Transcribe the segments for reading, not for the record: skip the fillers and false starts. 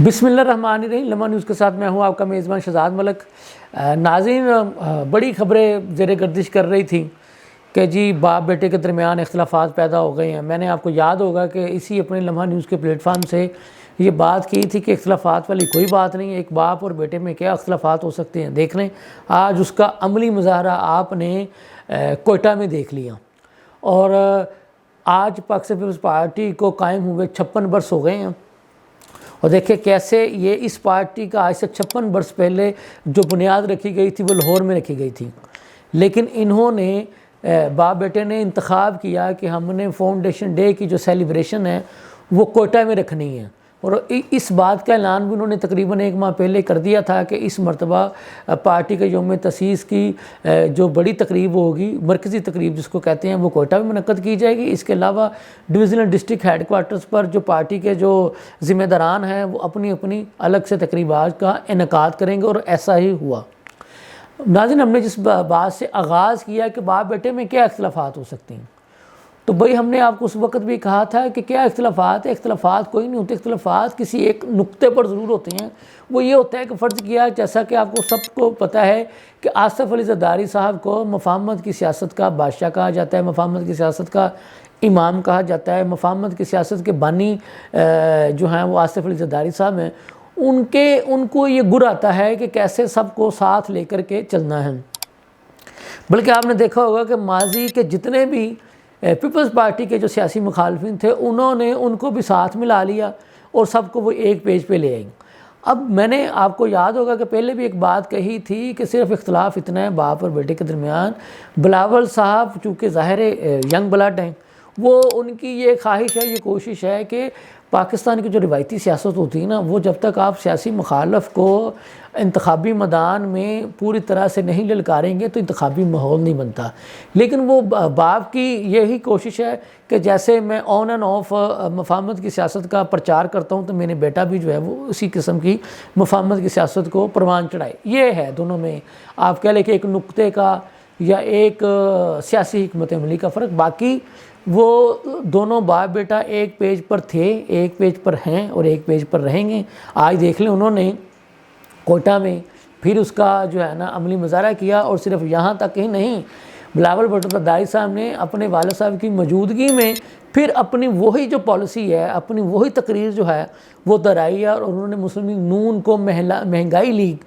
بسم اللہ الرحمن الرحیم۔ لمحہ نیوز کے ساتھ میں ہوں آپ کا میزبان شہزاد ملک۔ ناظرین، بڑی خبریں زیر گردش کر رہی تھیں کہ جی باپ بیٹے کے درمیان اختلافات پیدا ہو گئے ہیں۔ میں نے آپ کو یاد ہوگا کہ اسی اپنے لمحہ نیوز کے پلیٹ فارم سے یہ بات کی تھی کہ اختلافات والی کوئی بات نہیں ہے، ایک باپ اور بیٹے میں کیا اختلافات ہو سکتے ہیں۔ دیکھ لیں آج اس کا عملی مظاہرہ آپ نے کوئٹہ میں دیکھ لیا، اور آج پاکستان پیپلز پارٹی کو قائم ہوئے 56 برس ہو گئے ہیں، اور دیکھیں کیسے یہ اس پارٹی کا آج سے 56 برس پہلے جو بنیاد رکھی گئی تھی وہ لاہور میں رکھی گئی تھی، لیکن انہوں نے باپ بیٹے نے انتخاب کیا کہ ہم نے فاؤنڈیشن ڈے کی جو سیلیبریشن ہے وہ کوئٹہ میں رکھنی ہے، اور اس بات کا اعلان بھی انہوں نے تقریباً 1 ماہ پہلے کر دیا تھا کہ اس مرتبہ پارٹی کے یوم تاسیس کی جو بڑی تقریب ہوگی، مرکزی تقریب جس کو کہتے ہیں، وہ کوئٹہ میں منعقد کی جائے گی۔ اس کے علاوہ ڈویژنل ڈسٹرکٹ ہیڈ کوارٹرز پر جو پارٹی کے جو ذمہ داران ہیں وہ اپنی اپنی الگ سے تقریبات کا انعقاد کریں گے، اور ایسا ہی ہوا۔ ناظرین، ہم نے جس بات سے آغاز کیا کہ باپ بیٹے میں کیا اختلافات ہو سکتے ہیں، تو بھائی ہم نے آپ کو اس وقت بھی کہا تھا کہ کیا اختلافات ہے؟ اختلافات کوئی نہیں ہوتے، اختلافات کسی ایک نقطے پر ضرور ہوتے ہیں۔ وہ یہ ہوتا ہے کہ فرض کیا، جیسا کہ آپ کو سب کو پتہ ہے کہ آصف علی زرداری صاحب کو مفاہمت کی سیاست کا بادشاہ کہا جاتا ہے، مفاہمت کی سیاست کا امام کہا جاتا ہے، مفاہمت کی سیاست کے بانی جو ہیں وہ آصف علی زرداری صاحب ہیں۔ ان کو یہ گر آتا ہے کہ کیسے سب کو ساتھ لے کر کے چلنا ہے، بلکہ آپ نے دیکھا ہوگا کہ ماضی کے جتنے بھی پیپلز پارٹی کے جو سیاسی مخالفین تھے انہوں نے ان کو بھی ساتھ ملا لیا اور سب کو وہ ایک پیج پہ لے آئیں۔ اب میں نے آپ کو یاد ہوگا کہ پہلے بھی ایک بات کہی تھی کہ صرف اختلاف اتنا ہے باپ اور بیٹے کے درمیان، بلاول صاحب چونکہ ظاہر ینگ بلڈ ہیں، وہ ان کی یہ خواہش ہے، یہ کوشش ہے کہ پاکستان کی جو روایتی سیاست ہوتی ہے نا، وہ جب تک آپ سیاسی مخالف کو انتخابی میدان میں پوری طرح سے نہیں للکاریں گے تو انتخابی ماحول نہیں بنتا۔ لیکن وہ باپ کی یہی کوشش ہے کہ جیسے میں آن اینڈ آف مفاہمت کی سیاست کا پرچار کرتا ہوں تو میرے بیٹا بھی جو ہے وہ اسی قسم کی مفاہمت کی سیاست کو پروان چڑھائے۔ یہ ہے دونوں میں، آپ کہہ لیں کہ ایک نقطے کا یا ایک سیاسی حکمت عملی کا فرق، باقی وہ دونوں باپ بیٹا ایک پیج پر تھے، ایک پیج پر ہیں اور ایک پیج پر رہیں گے۔ آج دیکھ لیں انہوں نے کوئٹہ میں پھر اس کا جو ہے نا عملی مظاہرہ کیا، اور صرف یہاں تک ہی نہیں، بلاول بھٹو زرداری صاحب نے اپنے والد صاحب کی موجودگی میں پھر اپنی وہی جو پالیسی ہے، اپنی وہی تقریر جو ہے وہ دہرائی ہے، اور انہوں نے مسلم لیگ نون کو مہنگائی لیگ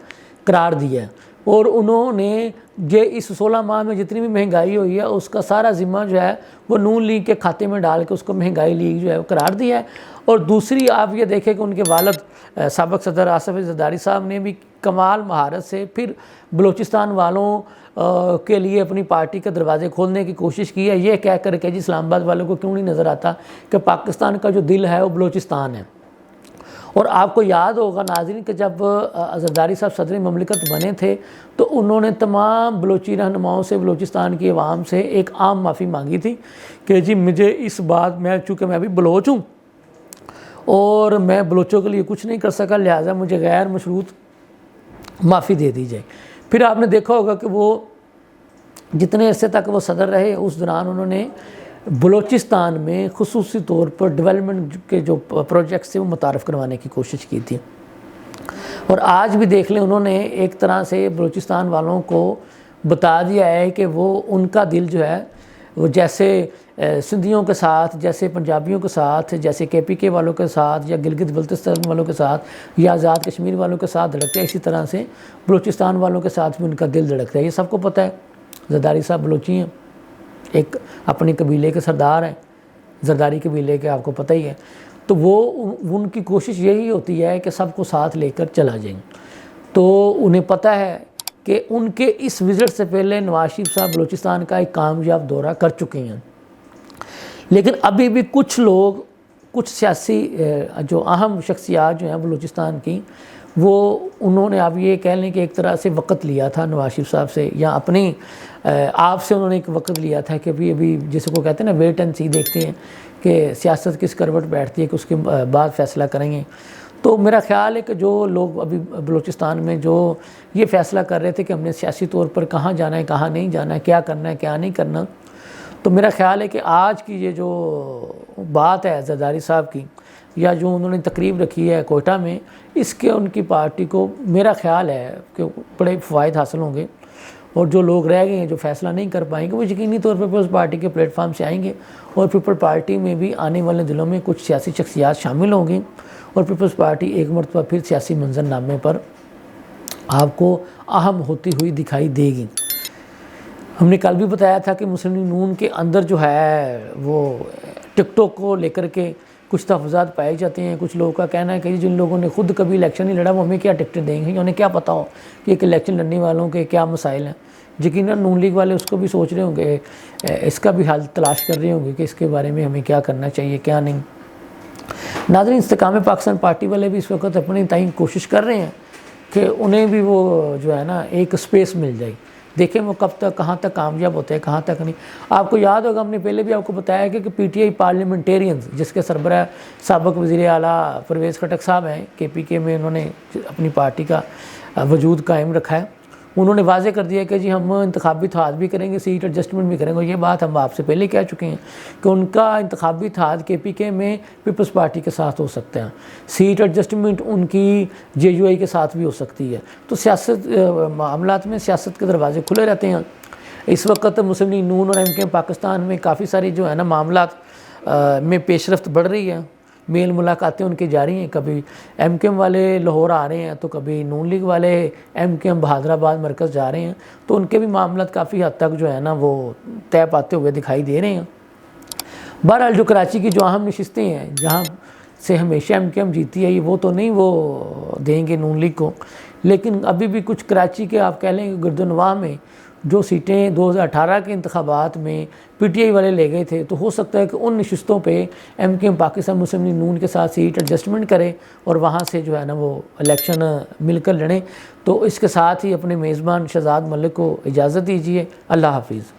قرار دیا، اور انہوں نے یہ اس 16 ماہ میں جتنی بھی مہنگائی ہوئی ہے اس کا سارا ذمہ جو ہے وہ نون لیگ کے کھاتے میں ڈال کے اس کو مہنگائی لیگ جو ہے وہ قرار دیا ہے۔ اور دوسری آپ یہ دیکھیں کہ ان کے والد سابق صدر آصف علی زرداری صاحب نے بھی کمال مہارت سے پھر بلوچستان والوں کے لیے اپنی پارٹی کے دروازے کھولنے کی کوشش کی ہے، یہ کہہ کر کہ جی اسلام آباد والوں کو کیوں نہیں نظر آتا کہ پاکستان کا جو دل ہے وہ بلوچستان ہے۔ اور آپ کو یاد ہوگا ناظرین کہ جب زرداری صاحب صدر مملکت بنے تھے تو انہوں نے تمام بلوچی رہنماؤں سے، بلوچستان کی عوام سے ایک عام معافی مانگی تھی کہ جی مجھے اس بات میں، چونکہ میں بھی بلوچ ہوں اور میں بلوچوں کے لیے کچھ نہیں کر سکا، لہٰذا مجھے غیر مشروط معافی دے دی جائے۔ پھر آپ نے دیکھا ہوگا کہ وہ جتنے عرصے تک وہ صدر رہے اس دوران انہوں نے بلوچستان میں خصوصی طور پر ڈیولپمنٹ کے جو پروجیکٹس تھے وہ متعارف کروانے کی کوشش کی تھی، اور آج بھی دیکھ لیں انہوں نے ایک طرح سے بلوچستان والوں کو بتا دیا ہے کہ وہ ان کا دل جو ہے وہ جیسے سندھیوں کے ساتھ، جیسے پنجابیوں کے ساتھ، جیسے KPK والوں کے ساتھ یا گلگت بلتستان والوں کے ساتھ یا آزاد کشمیر والوں کے ساتھ دھڑکتا ہے، اسی طرح سے بلوچستان والوں کے ساتھ بھی ان کا دل دھڑکتا ہے۔ یہ سب کو پتہ ہے، زرداری صاحب بلوچی ہیں، ایک اپنے قبیلے کے سردار ہیں، زرداری قبیلے کے، آپ کو پتہ ہی ہے، تو وہ ان کی کوشش یہی ہوتی ہے کہ سب کو ساتھ لے کر چلا جائیں۔ تو انہیں پتہ ہے کہ ان کے اس وزٹ سے پہلے نواز شریف صاحب بلوچستان کا ایک کامیاب دورہ کر چکے ہیں، لیکن ابھی بھی کچھ لوگ، کچھ سیاسی جو اہم شخصیات جو ہیں بلوچستان کی، وہ انہوں نے اب یہ کہہ لیں کہ ایک طرح سے وقت لیا تھا نواز شریف صاحب سے، یا اپنی آپ سے انہوں نے ایک وقت لیا تھا کہ ابھی جس کو کہتے ہیں نا ویٹ اینڈ سی، دیکھتے ہیں کہ سیاست کس کروٹ بیٹھتی ہے کہ اس کے بعد فیصلہ کریں گے۔ تو میرا خیال ہے کہ جو لوگ ابھی بلوچستان میں جو یہ فیصلہ کر رہے تھے کہ ہم نے سیاسی طور پر کہاں جانا ہے، کہاں نہیں جانا ہے، کیا کرنا ہے، کیا نہیں کرنا، تو میرا خیال ہے کہ آج کی یہ جو بات ہے زرداری صاحب کی، یا جو انہوں نے تقریب رکھی ہے کوئٹہ میں، اس کے ان کی پارٹی کو میرا خیال ہے کہ بڑے فوائد حاصل ہوں گے، اور جو لوگ رہ گئے ہیں جو فیصلہ نہیں کر پائیں گے وہ یقینی طور پر پیپلز پارٹی کے پلیٹ فارم سے آئیں گے، اور پیپل پارٹی میں بھی آنے والے دنوں میں کچھ سیاسی شخصیات شامل ہوں گی، اور پیپلز پارٹی ایک مرتبہ پھر سیاسی منظرنامے پر آپ کو اہم ہوتی ہوئی دکھائی دے گی۔ ہم نے کل بھی بتایا تھا کہ مسلم لیگ نون کے اندر جو ہے وہ ٹک ٹاک کو لے کر کے کچھ تحفظات پائے جاتے ہیں۔ کچھ لوگوں کا کہنا ہے کہ جن لوگوں نے خود کبھی الیکشن نہیں لڑا وہ ہمیں کیا ٹکٹیں دیں گے، انہیں کیا پتہ ہو کہ ایک الیکشن لڑنے والوں کے کیا مسائل ہیں۔ یقیناً نون لیگ والے اس کو بھی سوچ رہے ہوں گے، اس کا بھی حل تلاش کر رہے ہوں گے کہ اس کے بارے میں ہمیں کیا کرنا چاہیے کیا نہیں۔ ناظرین، استحکام پاکستان پارٹی والے بھی اس وقت اپنی تئیں کوشش کر رہے ہیں کہ انہیں بھی وہ جو ہے نا ایک سپیس مل جائے، دیکھیں وہ کب تک کہاں تک کامیاب ہوتے ہیں کہاں تک نہیں۔ آپ کو یاد ہوگا ہم نے پہلے بھی آپ کو بتایا کہ پی ٹی آئی پارلیمنٹیرینز جس کے سربراہ سابق وزیر اعلیٰ پرویز خٹک صاحب ہیں، کے پی کے میں انہوں نے اپنی پارٹی کا وجود قائم رکھا ہے، انہوں نے واضح کر دیا کہ جی ہم انتخابی اتحاد بھی کریں گے، سیٹ ایڈجسٹمنٹ بھی کریں گے۔ یہ بات ہم آپ سے پہلے کہہ چکے ہیں کہ ان کا انتخابی اتحاد کے پی کے میں پیپلز پارٹی کے ساتھ ہو سکتا ہے، سیٹ ایڈجسٹمنٹ ان کی جے یو آئی کے ساتھ بھی ہو سکتی ہے۔ تو سیاست معاملات میں سیاست کے دروازے کھلے رہتے ہیں۔ اس وقت مسلم لیگ نون اور ایم کے ایم پاکستان میں کافی ساری جو ہے نا معاملات میں پیش رفت بڑھ رہی ہے، میل ملاقاتیں ان کی جاری ہیں، کبھی ایم کے ایم والے لاہور آ رہے ہیں تو کبھی نون لیگ والے ایم کے ایم بہادرآباد مرکز جا رہے ہیں، تو ان کے بھی معاملات کافی حد تک جو ہے نا وہ طے پاتے ہوئے دکھائی دے رہے ہیں۔ بہرحال جو کراچی کی جو اہم نشستیں ہیں جہاں سے ہمیشہ ایم کے ایم جیتی ہے وہ تو نہیں وہ دیں گے نون لیگ کو، لیکن ابھی بھی کچھ کراچی کے آپ کہہ لیں کہ گردنواہ میں جو سیٹیں 2018 کے انتخابات میں پی ٹی آئی والے لے گئے تھے، تو ہو سکتا ہے کہ ان نشستوں پہ ایم کے ایم پاکستان مسلم لیگ نون کے ساتھ سیٹ ایڈجسٹمنٹ کرے اور وہاں سے جو ہے نا وہ الیکشن مل کر لڑیں۔ تو اس کے ساتھ ہی اپنے میزبان شہزاد ملک کو اجازت دیجیے، اللہ حافظ۔